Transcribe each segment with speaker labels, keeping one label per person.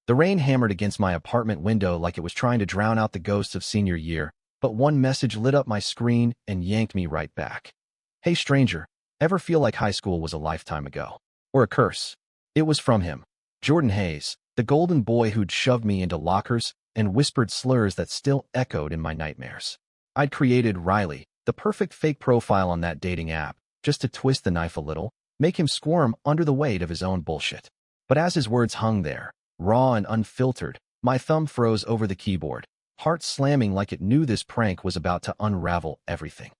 Speaker 1: The rain hammered against my apartment window like it was trying to drown out the ghosts of senior year, but one message lit up my screen and yanked me right back. Hey stranger, ever feel like high school was a lifetime ago? Or a curse? It was from him. Jordan Hayes, the golden boy who'd shoved me into lockers and whispered slurs that still echoed in my nightmares. I'd created Riley, the perfect fake profile on that dating app, just to twist the knife a little, make him squirm under the weight of his own bullshit. But as his words hung there, raw and unfiltered, my thumb froze over the keyboard, heart slamming like it knew this prank was about to unravel everything.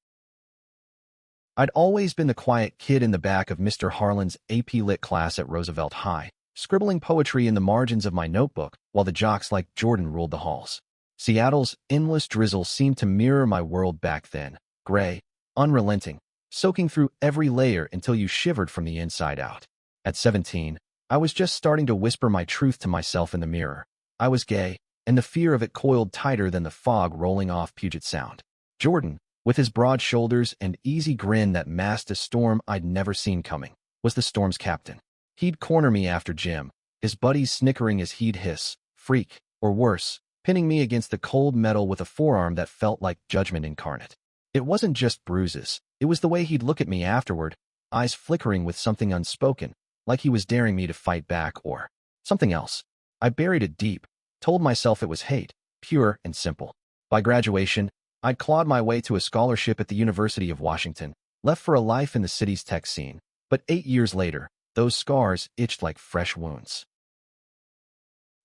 Speaker 1: I'd always been the quiet kid in the back of Mr. Harlan's AP Lit class at Roosevelt High, scribbling poetry in the margins of my notebook while the jocks like Jordan ruled the halls. Seattle's endless drizzle seemed to mirror my world back then, gray, unrelenting, soaking through every layer until you shivered from the inside out. At 17, I was just starting to whisper my truth to myself in the mirror. I was gay, and the fear of it coiled tighter than the fog rolling off Puget Sound. Jordan, with his broad shoulders and easy grin that masked a storm I'd never seen coming, was the storm's captain. He'd corner me after gym, his buddies snickering as he'd hiss, freak, or worse, pinning me against the cold metal with a forearm that felt like judgment incarnate. It wasn't just bruises, it was the way he'd look at me afterward, eyes flickering with something unspoken, like he was daring me to fight back or something else. I buried it deep, told myself it was hate, pure and simple. By graduation, I'd clawed my way to a scholarship at the University of Washington, left for a life in the city's tech scene. But 8 years later, those scars itched like fresh wounds.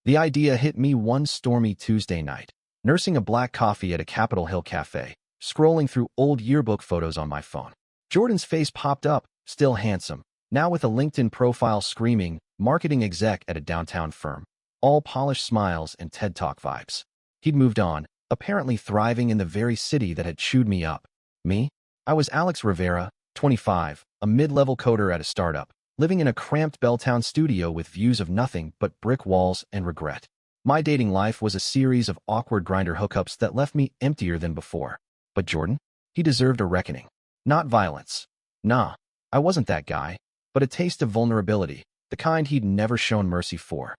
Speaker 1: The idea hit me one stormy Tuesday night, nursing a black coffee at a Capitol Hill cafe, scrolling through old yearbook photos on my phone. Jordan's face popped up, still handsome, now with a LinkedIn profile screaming, marketing exec at a downtown firm. All polished smiles and TED Talk vibes. He'd moved on, apparently thriving in the very city that had chewed me up. Me? I was Alex Rivera, 25, a mid-level coder at a startup, living in a cramped Belltown studio with views of nothing but brick walls and regret. My dating life was a series of awkward Grindr hookups that left me emptier than before. But Jordan? He deserved a reckoning. Not violence. Nah, I wasn't that guy, but a taste of vulnerability, the kind he'd never shown mercy for.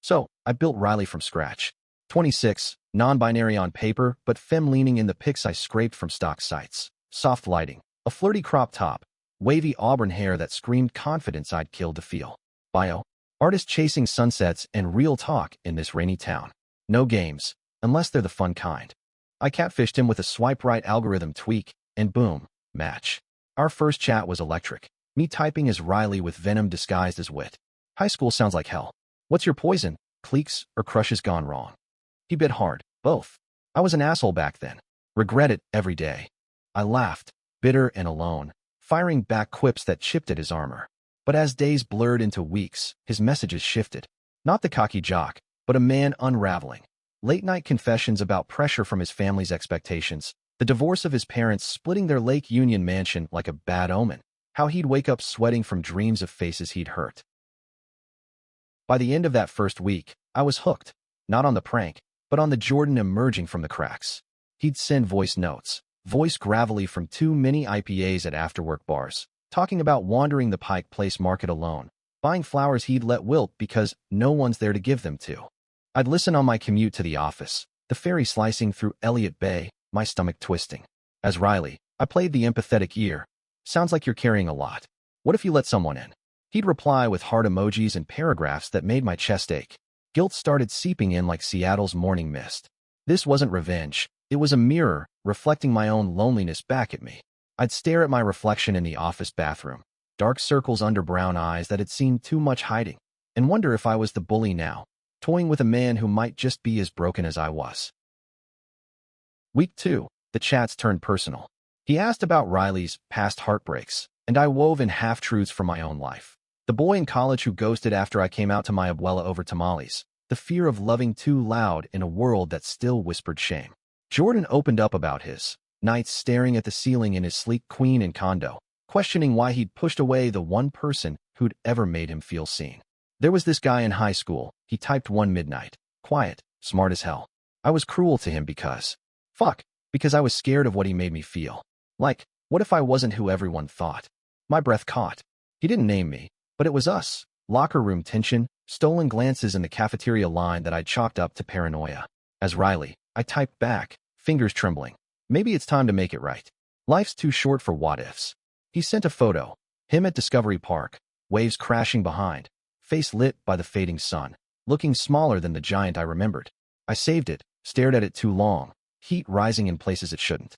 Speaker 1: So, I built Riley from scratch. 26, non-binary on paper, but femme-leaning in the pics I scraped from stock sites. Soft lighting, a flirty crop top, wavy auburn hair that screamed confidence I'd killed to feel. Bio, artist chasing sunsets and real talk in this rainy town. No games, unless they're the fun kind. I catfished him with a swipe-right algorithm tweak, and boom, match. Our first chat was electric, me typing as Riley with venom disguised as wit. High school sounds like hell. What's your poison? Cliques or crushes gone wrong? He bit hard, both. I was an asshole back then. Regret it every day. I laughed, bitter and alone, firing back quips that chipped at his armor. But as days blurred into weeks, his messages shifted. Not the cocky jock, but a man unraveling. Late-night confessions about pressure from his family's expectations, the divorce of his parents splitting their Lake Union mansion like a bad omen, how he'd wake up sweating from dreams of faces he'd hurt. By the end of that first week, I was hooked, not on the prank, but on the Jordan emerging from the cracks. He'd send voice notes, voiced gravelly from 2 mini IPAs at after-work bars, talking about wandering the Pike Place market alone, buying flowers he'd let wilt because no one's there to give them to. I'd listen on my commute to the office, the ferry slicing through Elliott Bay, my stomach twisting. As Riley, I played the empathetic ear. Sounds like you're carrying a lot. What if you let someone in? He'd reply with heart emojis and paragraphs that made my chest ache. Guilt started seeping in like Seattle's morning mist. This wasn't revenge. It was a mirror, reflecting my own loneliness back at me. I'd stare at my reflection in the office bathroom, dark circles under brown eyes that had seen too much hiding, and wonder if I was the bully now, toying with a man who might just be as broken as I was. Week 2, the chats turned personal. He asked about Riley's past heartbreaks, and I wove in half-truths from my own life. The boy in college who ghosted after I came out to my abuela over tamales. The fear of loving too loud in a world that still whispered shame. Jordan opened up about his nights staring at the ceiling in his sleek Queen and condo, questioning why he'd pushed away the one person who'd ever made him feel seen. There was this guy in high school, he typed one midnight. Quiet, smart as hell. I was cruel to him because I was scared of what he made me feel. Like, what if I wasn't who everyone thought? My breath caught. He didn't name me, but it was us. Locker room tension, stolen glances in the cafeteria line that I'd chalked up to paranoia. As Riley, I typed back, fingers trembling. Maybe it's time to make it right. Life's too short for what-ifs. He sent a photo. Him at Discovery Park, waves crashing behind, face lit by the fading sun, looking smaller than the giant I remembered. I saved it, stared at it too long, heat rising in places it shouldn't.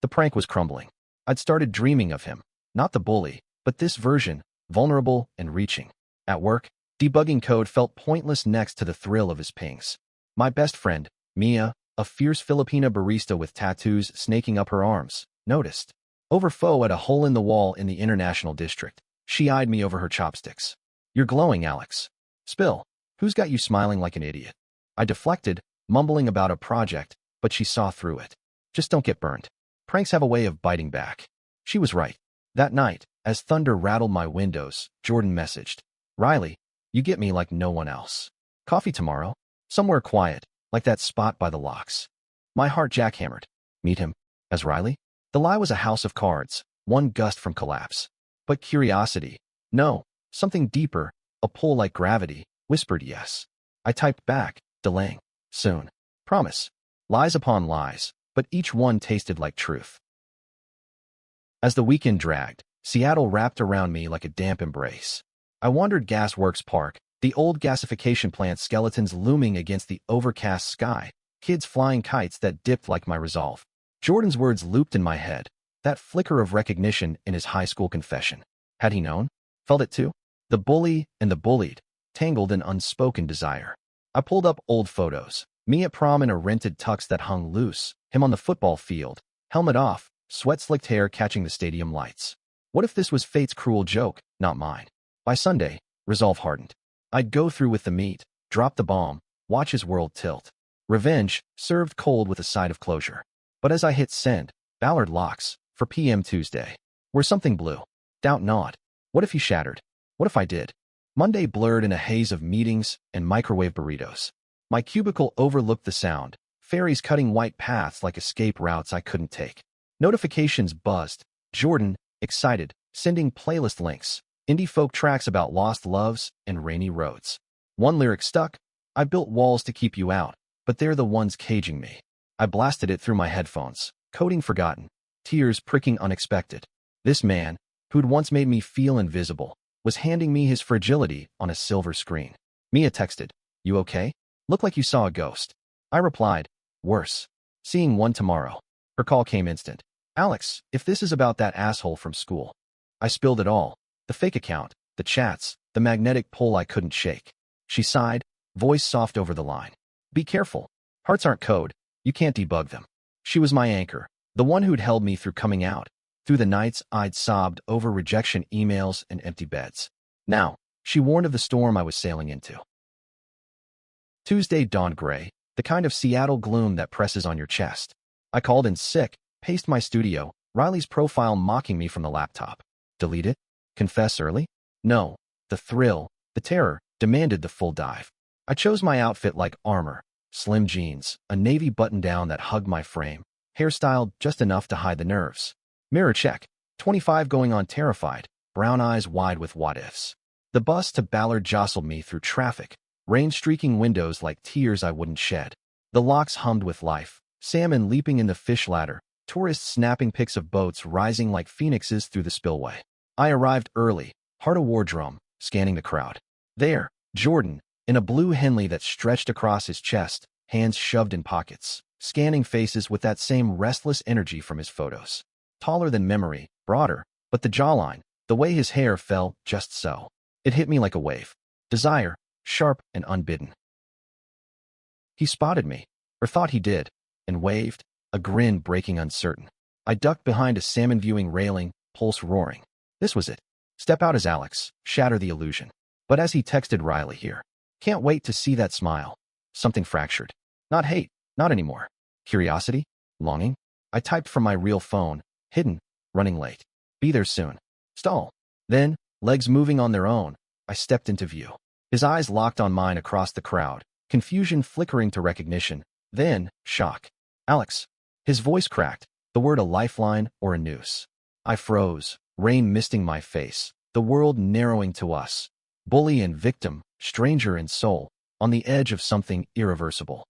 Speaker 1: The prank was crumbling. I'd started dreaming of him, not the bully, but this version, vulnerable and reaching. At work, debugging code felt pointless next to the thrill of his pings. My best friend, Mia, a fierce Filipina barista with tattoos snaking up her arms, noticed. Over foe at a hole in the wall in the International District, she eyed me over her chopsticks. You're glowing, Alex. Spill. Who's got you smiling like an idiot? I deflected, mumbling about a project, but she saw through it. Just don't get burned. Pranks have a way of biting back. She was right. That night, as thunder rattled my windows, Jordan messaged. Riley, you get me like no one else. Coffee tomorrow? Somewhere quiet, like that spot by the locks. My heart jackhammered. Meet him. As Riley? The lie was a house of cards, one gust from collapse. But curiosity, no, something deeper, a pull like gravity, whispered yes. I typed back, delaying. Soon. Promise. Lies upon lies, but each one tasted like truth. As the weekend dragged, Seattle wrapped around me like a damp embrace. I wandered Gas Works Park, the old gasification plant skeletons looming against the overcast sky, kids flying kites that dipped like my resolve. Jordan's words looped in my head, that flicker of recognition in his high school confession. Had he known? Felt it too? The bully and the bullied, tangled in unspoken desire. I pulled up old photos, me at prom in a rented tux that hung loose, him on the football field, helmet off, sweat-slicked hair catching the stadium lights. What if this was fate's cruel joke, not mine? By Sunday, resolve hardened. I'd go through with the meat, drop the bomb, watch his world tilt. Revenge, served cold with a side of closure. But as I hit send, Ballard locks, for PM Tuesday. Where something blew. Doubt not. What if he shattered? What if I did? Monday blurred in a haze of meetings and microwave burritos. My cubicle overlooked the sound, ferries cutting white paths like escape routes I couldn't take. Notifications buzzed. Jordan, excited, sending playlist links. Indie folk tracks about lost loves and rainy roads. One lyric stuck. I built walls to keep you out, but they're the ones caging me. I blasted it through my headphones, coding forgotten, tears pricking unexpected. This man, who'd once made me feel invisible, was handing me his fragility on a silver screen. Mia texted, "You okay? Look like you saw a ghost." I replied, "Worse. Seeing one tomorrow." Her call came instant. "Alex, if this is about that asshole from school." I spilled it all. The fake account, the chats, the magnetic pull I couldn't shake. She sighed, voice soft over the line. "Be careful. Hearts aren't code. You can't debug them." She was my anchor, the one who'd held me through coming out, through the nights I'd sobbed over rejection emails and empty beds. Now, she warned of the storm I was sailing into. Tuesday dawned gray, the kind of Seattle gloom that presses on your chest. I called in sick, paced my studio, Riley's profile mocking me from the laptop. Delete it? Confess early? No. The thrill, the terror, demanded the full dive. I chose my outfit like armor, slim jeans, a navy button-down that hugged my frame, hairstyled just enough to hide the nerves. Mirror check, 25 going on terrified, brown eyes wide with what-ifs. The bus to Ballard jostled me through traffic, rain streaking windows like tears I wouldn't shed. The locks hummed with life, salmon leaping in the fish ladder, tourists snapping pics of boats rising like phoenixes through the spillway. I arrived early, heart a war drum, scanning the crowd. There, Jordan, in a blue Henley that stretched across his chest, hands shoved in pockets, scanning faces with that same restless energy from his photos. Taller than memory, broader, but the jawline, the way his hair fell just so. It hit me like a wave. Desire, sharp and unbidden. He spotted me, or thought he did, and waved, a grin breaking uncertain. I ducked behind a salmon-viewing railing, pulse roaring. This was it. Step out as Alex, shatter the illusion. But as he texted Riley here, can't wait to see that smile. Something fractured. Not hate, not anymore. Curiosity? Longing? I typed from my real phone, hidden, running late. Be there soon. Stall. Then, legs moving on their own, I stepped into view. His eyes locked on mine across the crowd, confusion flickering to recognition, then, shock. Alex. His voice cracked, the word a lifeline or a noose. I froze, rain misting my face, the world narrowing to us. Bully and victim, stranger and soul, on the edge of something irreversible.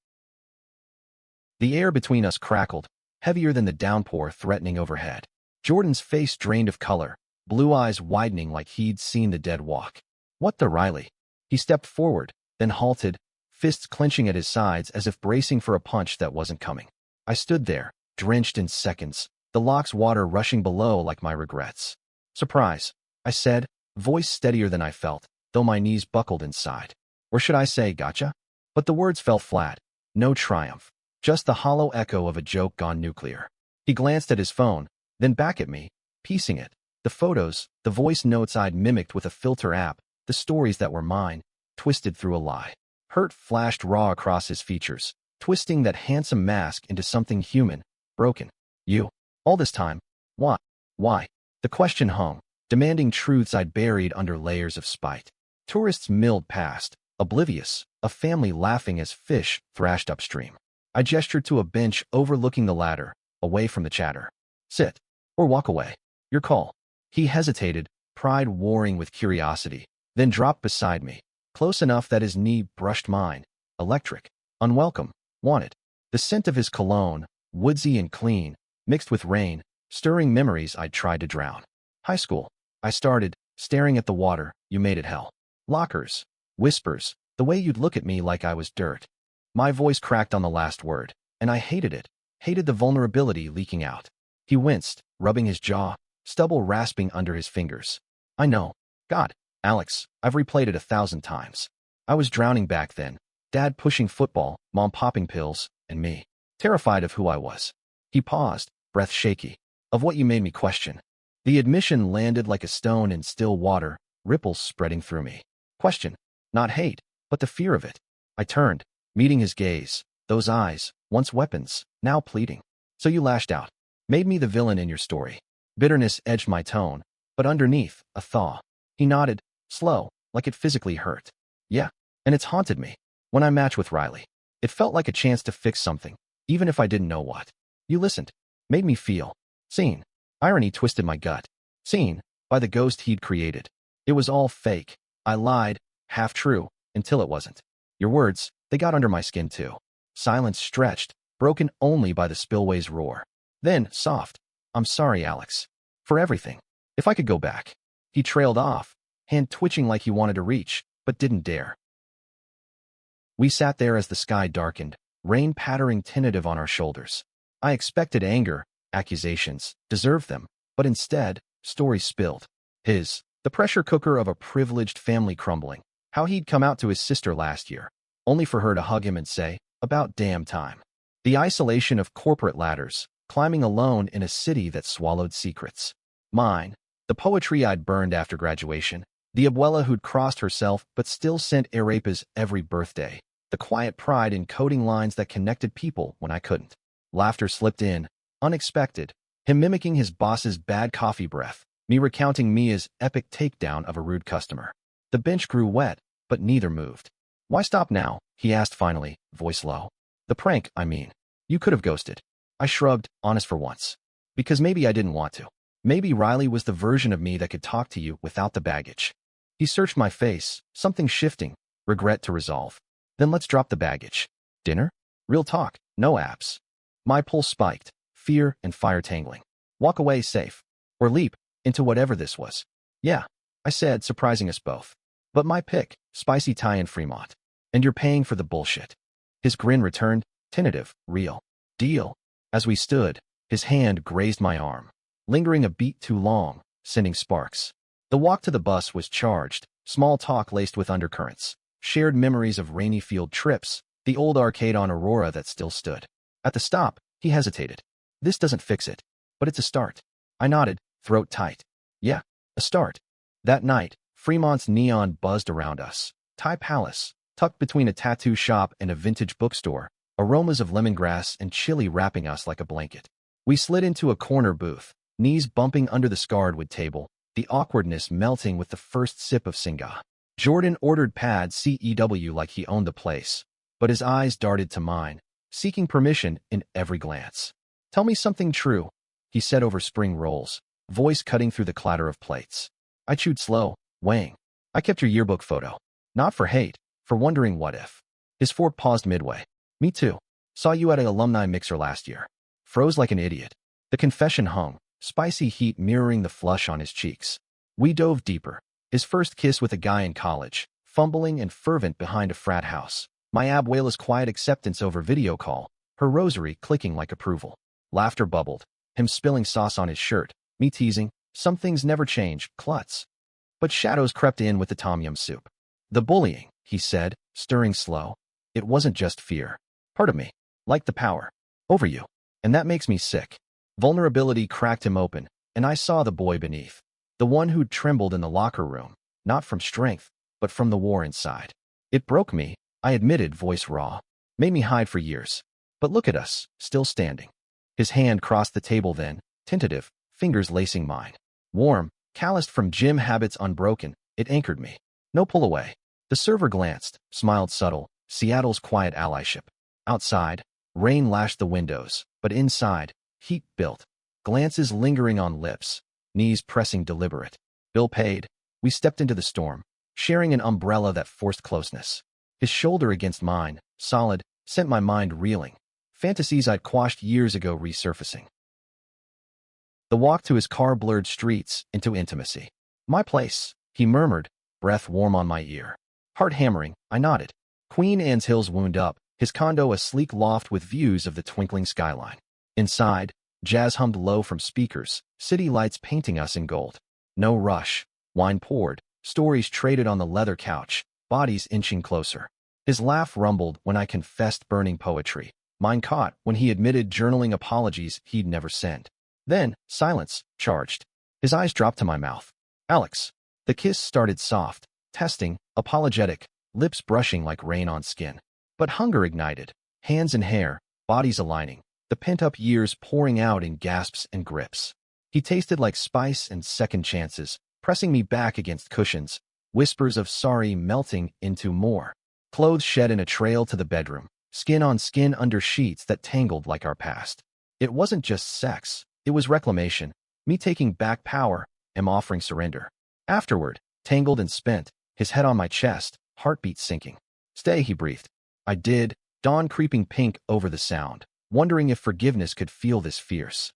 Speaker 1: The air between us crackled, heavier than the downpour threatening overhead. Jordan's face drained of color, blue eyes widening like he'd seen the dead walk. What the Riley? He stepped forward, then halted, fists clenching at his sides as if bracing for a punch that wasn't coming. I stood there, drenched in seconds, the lock's water rushing below like my regrets. Surprise, I said, voice steadier than I felt, though my knees buckled inside. Or should I say gotcha? But the words fell flat. No triumph. Just the hollow echo of a joke gone nuclear. He glanced at his phone, then back at me, piecing it. The photos, the voice notes I'd mimicked with a filter app, the stories that were mine, twisted through a lie. Hurt flashed raw across his features, twisting that handsome mask into something human, broken. You. All this time. Why? Why? The question hung, demanding truths I'd buried under layers of spite. Tourists milled past, oblivious, a family laughing as fish thrashed upstream. I gestured to a bench overlooking the ladder, away from the chatter. Sit. Or walk away. Your call. He hesitated, pride warring with curiosity, then dropped beside me, close enough that his knee brushed mine. Electric. Unwelcome. Wanted. The scent of his cologne, woodsy and clean, mixed with rain, stirring memories I'd tried to drown. High school. I started, staring at the water. You made it hell. Lockers. Whispers. The way you'd look at me like I was dirt. My voice cracked on the last word, and I hated it, hated the vulnerability leaking out. He winced, rubbing his jaw, stubble rasping under his fingers. I know. God, Alex, I've replayed it 1,000 times. I was drowning back then, Dad pushing football, Mom popping pills, and me, terrified of who I was. He paused, breath shaky. Of what you made me question. The admission landed like a stone in still water, ripples spreading through me. Question. Not hate, but the fear of it. I turned, meeting his gaze, those eyes, once weapons, now pleading. So you lashed out. Made me the villain in your story. Bitterness edged my tone, but underneath, a thaw. He nodded, slow, like it physically hurt. Yeah, and it's haunted me. When I match with Riley, it felt like a chance to fix something, even if I didn't know what. You listened. Made me feel. Seen. Irony twisted my gut. Seen, by the ghost he'd created. It was all fake. I lied, half true, until it wasn't. Your words, they got under my skin too. Silence stretched, broken only by the spillway's roar. Then, soft. I'm sorry, Alex. For everything. If I could go back. He trailed off, hand twitching like he wanted to reach, but didn't dare. We sat there as the sky darkened, rain pattering tentative on our shoulders. I expected anger, accusations, deserved them, but instead, stories spilled. His, the pressure cooker of a privileged family crumbling. How he'd come out to his sister last year, only for her to hug him and say, about damn time. The isolation of corporate ladders, climbing alone in a city that swallowed secrets. Mine, the poetry I'd burned after graduation, the abuela who'd crossed herself but still sent arepas every birthday, the quiet pride in coding lines that connected people when I couldn't. Laughter slipped in, unexpected, him mimicking his boss's bad coffee breath, me recounting Mia's epic takedown of a rude customer. The bench grew wet, but neither moved. Why stop now? He asked finally, voice low. The prank, I mean. You could have ghosted. I shrugged, honest for once. Because maybe I didn't want to. Maybe Riley was the version of me that could talk to you without the baggage. He searched my face, something shifting, regret to resolve. Then let's drop the baggage. Dinner? Real talk, no apps. My pulse spiked, fear and fire tangling. Walk away safe. Or leap into whatever this was. Yeah, I said, surprising us both. But my pick, spicy Thai in Fremont. And you're paying for the bullshit. His grin returned, tentative, real. Deal. As we stood, his hand grazed my arm, lingering a beat too long, sending sparks. The walk to the bus was charged, small talk laced with undercurrents, shared memories of rainy field trips, the old arcade on Aurora that still stood. At the stop, he hesitated. This doesn't fix it, but it's a start. I nodded, throat tight. Yeah, a start. That night, Fremont's neon buzzed around us. Thai Palace, tucked between a tattoo shop and a vintage bookstore, aromas of lemongrass and chili wrapping us like a blanket. We slid into a corner booth, knees bumping under the scarred wood table, the awkwardness melting with the first sip of Singa. Jordan ordered pad CEW like he owned the place, but his eyes darted to mine, seeking permission in every glance. Tell me something true, he said over spring rolls, voice cutting through the clatter of plates. I chewed slow, weighing. I kept your yearbook photo. Not for hate, for wondering what if. His fork paused midway. Me too. Saw you at an alumni mixer last year. Froze like an idiot. The confession hung, spicy heat mirroring the flush on his cheeks. We dove deeper. His first kiss with a guy in college, fumbling and fervent behind a frat house. My abuela's quiet acceptance over video call, her rosary clicking like approval. Laughter bubbled. Him spilling sauce on his shirt. Me teasing. Some things never change, klutz. But shadows crept in with the tom yum soup. The bullying, he said, stirring slow. It wasn't just fear. Part of me, like the power. Over you. And that makes me sick. Vulnerability cracked him open, and I saw the boy beneath. The one who'd trembled in the locker room, not from strength, but from the war inside. It broke me, I admitted, voice raw. Made me hide for years. But look at us, still standing. His hand crossed the table then, tentative, fingers lacing mine. Warm, calloused from gym habits unbroken, it anchored me. No pull away. The server glanced, smiled subtle, Seattle's quiet allyship. Outside, rain lashed the windows, but inside, heat built. Glances lingering on lips, knees pressing deliberate. Bill paid. We stepped into the storm, sharing an umbrella that forced closeness. His shoulder against mine, solid, sent my mind reeling. Fantasies I'd quashed years ago resurfacing. The walk to his car blurred streets into intimacy. My place, he murmured, breath warm on my ear. Heart hammering, I nodded. Queen Anne's Hills wound up, his condo a sleek loft with views of the twinkling skyline. Inside, jazz hummed low from speakers, city lights painting us in gold. No rush. Wine poured, stories traded on the leather couch, bodies inching closer. His laugh rumbled when I confessed burning poetry. Mine caught when he admitted journaling apologies he'd never sent. Then, silence, charged. His eyes dropped to my mouth. Alex. The kiss started soft, testing, apologetic, lips brushing like rain on skin. But hunger ignited, hands and hair, bodies aligning, the pent-up years pouring out in gasps and grips. He tasted like spice and second chances, pressing me back against cushions, whispers of sorry melting into more. Clothes shed in a trail to the bedroom, skin on skin under sheets that tangled like our past. It wasn't just sex, it was reclamation, me taking back power, him offering surrender. Afterward, tangled and spent, his head on my chest, heartbeat sinking. Stay, he breathed. I did, dawn creeping pink over the sound, wondering if forgiveness could feel this fierce.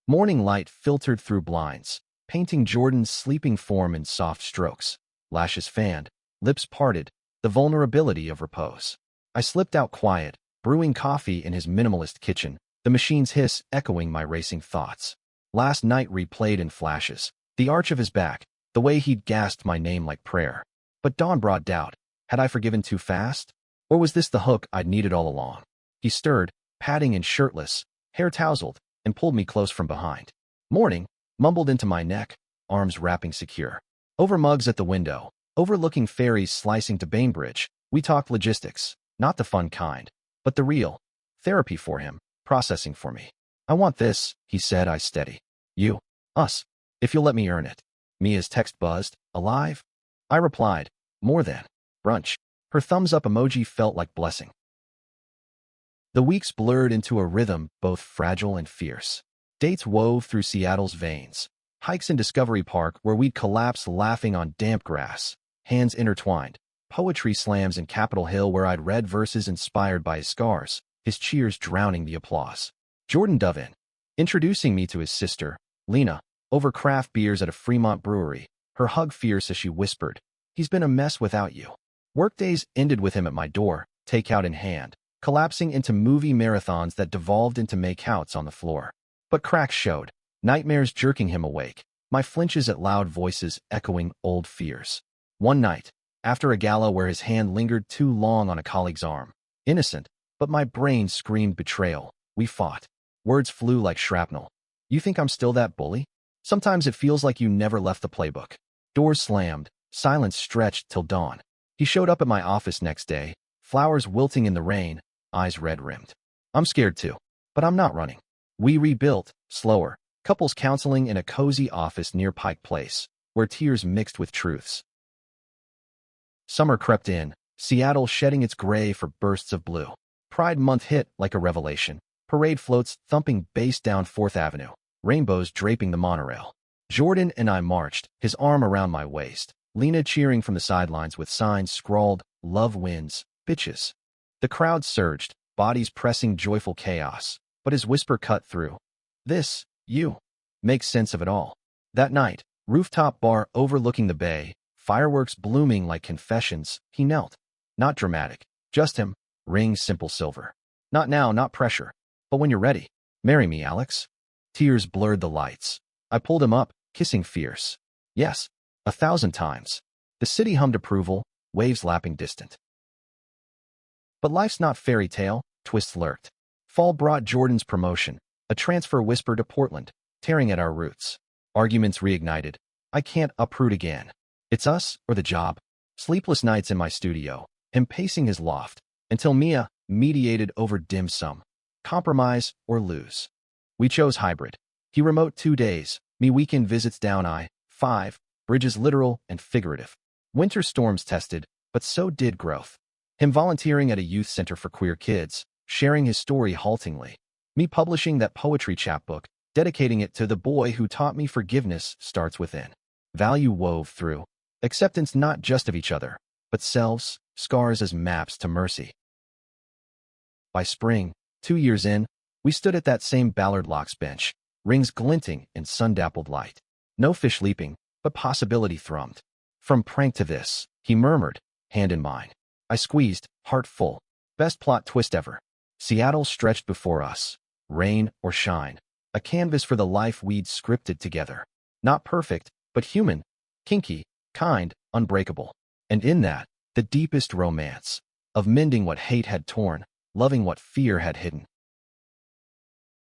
Speaker 1: Morning light filtered through blinds, painting Jordan's sleeping form in soft strokes. Lashes fanned, lips parted, the vulnerability of repose. I slipped out quiet, brewing coffee in his minimalist kitchen, the machine's hiss echoing my racing thoughts. Last night replayed in flashes, the arch of his back, the way he'd gasped my name like prayer. But dawn brought doubt. Had I forgiven too fast? Or was this the hook I'd needed all along? He stirred, padding and shirtless, hair tousled, and pulled me close from behind. Morning, mumbled into my neck, arms wrapping secure. Over mugs at the window, overlooking ferries slicing to Bainbridge, we talked logistics, not the fun kind, but the real. Therapy for him, processing for me. I want this, he said, I steady. You. Us. If you'll let me earn it. Mia's text buzzed. Alive? I replied. More than. Brunch. Her thumbs up emoji felt like blessing. The weeks blurred into a rhythm both fragile and fierce. Dates wove through Seattle's veins. Hikes in Discovery Park where we'd collapse laughing on damp grass. Hands intertwined. Poetry slams in Capitol Hill where I'd read verses inspired by his scars, his cheers drowning the applause. Jordan dove in, introducing me to his sister, Lena, over craft beers at a Fremont brewery, her hug fierce as she whispered, he's been a mess without you. Workdays ended with him at my door, takeout in hand, collapsing into movie marathons that devolved into makeouts on the floor. But cracks showed, nightmares jerking him awake, my flinches at loud voices echoing old fears. One night, after a gala where his hand lingered too long on a colleague's arm, innocent, but my brain screamed betrayal, we fought. Words flew like shrapnel. You think I'm still that bully? Sometimes it feels like you never left the playbook. Doors slammed, silence stretched till dawn. He showed up at my office next day, flowers wilting in the rain, eyes red-rimmed. I'm scared too, but I'm not running. We rebuilt, slower, couples counseling in a cozy office near Pike Place, where tears mixed with truths. Summer crept in, Seattle shedding its gray for bursts of blue. Pride Month hit like a revelation. Parade floats thumping bass down 4th Avenue, rainbows draping the monorail. Jordan and I marched, his arm around my waist, Lena cheering from the sidelines with signs scrawled, "Love wins, bitches." The crowd surged, bodies pressing joyful chaos, but his whisper cut through. "This, you, makes sense of it all." That night, rooftop bar overlooking the bay, fireworks blooming like confessions, he knelt. Not dramatic, just him, ring simple silver. "Not now, not pressure. But when you're ready, marry me, Alex." Tears blurred the lights. I pulled him up, kissing fierce. Yes, 1,000 times. The city hummed approval, waves lapping distant. But life's not fairy tale, twists lurked. Fall brought Jordan's promotion, a transfer whisper to Portland, tearing at our roots. Arguments reignited. I can't uproot again. It's us or the job. Sleepless nights in my studio, him pacing his loft, until Mia mediated over dim sum. Compromise or lose. We chose hybrid. He remote 2 days, me weekend visits down I-5, bridges literal and figurative. Winter storms tested, but so did growth. Him volunteering at a youth center for queer kids, sharing his story haltingly. Me publishing that poetry chapbook, dedicating it to the boy who taught me forgiveness starts within. Value wove through. Acceptance not just of each other, but selves, scars as maps to mercy. By spring, 2 years in, we stood at that same Ballard Locks bench, rings glinting in sun-dappled light. No fish leaping, but possibility thrummed. "From prank to this," he murmured, hand in mine. I squeezed, heart full. Best plot twist ever. Seattle stretched before us. Rain or shine. A canvas for the life we'd scripted together. Not perfect, but human. Kinky, kind, unbreakable. And in that, the deepest romance. Of mending what hate had torn, loving what fear had hidden.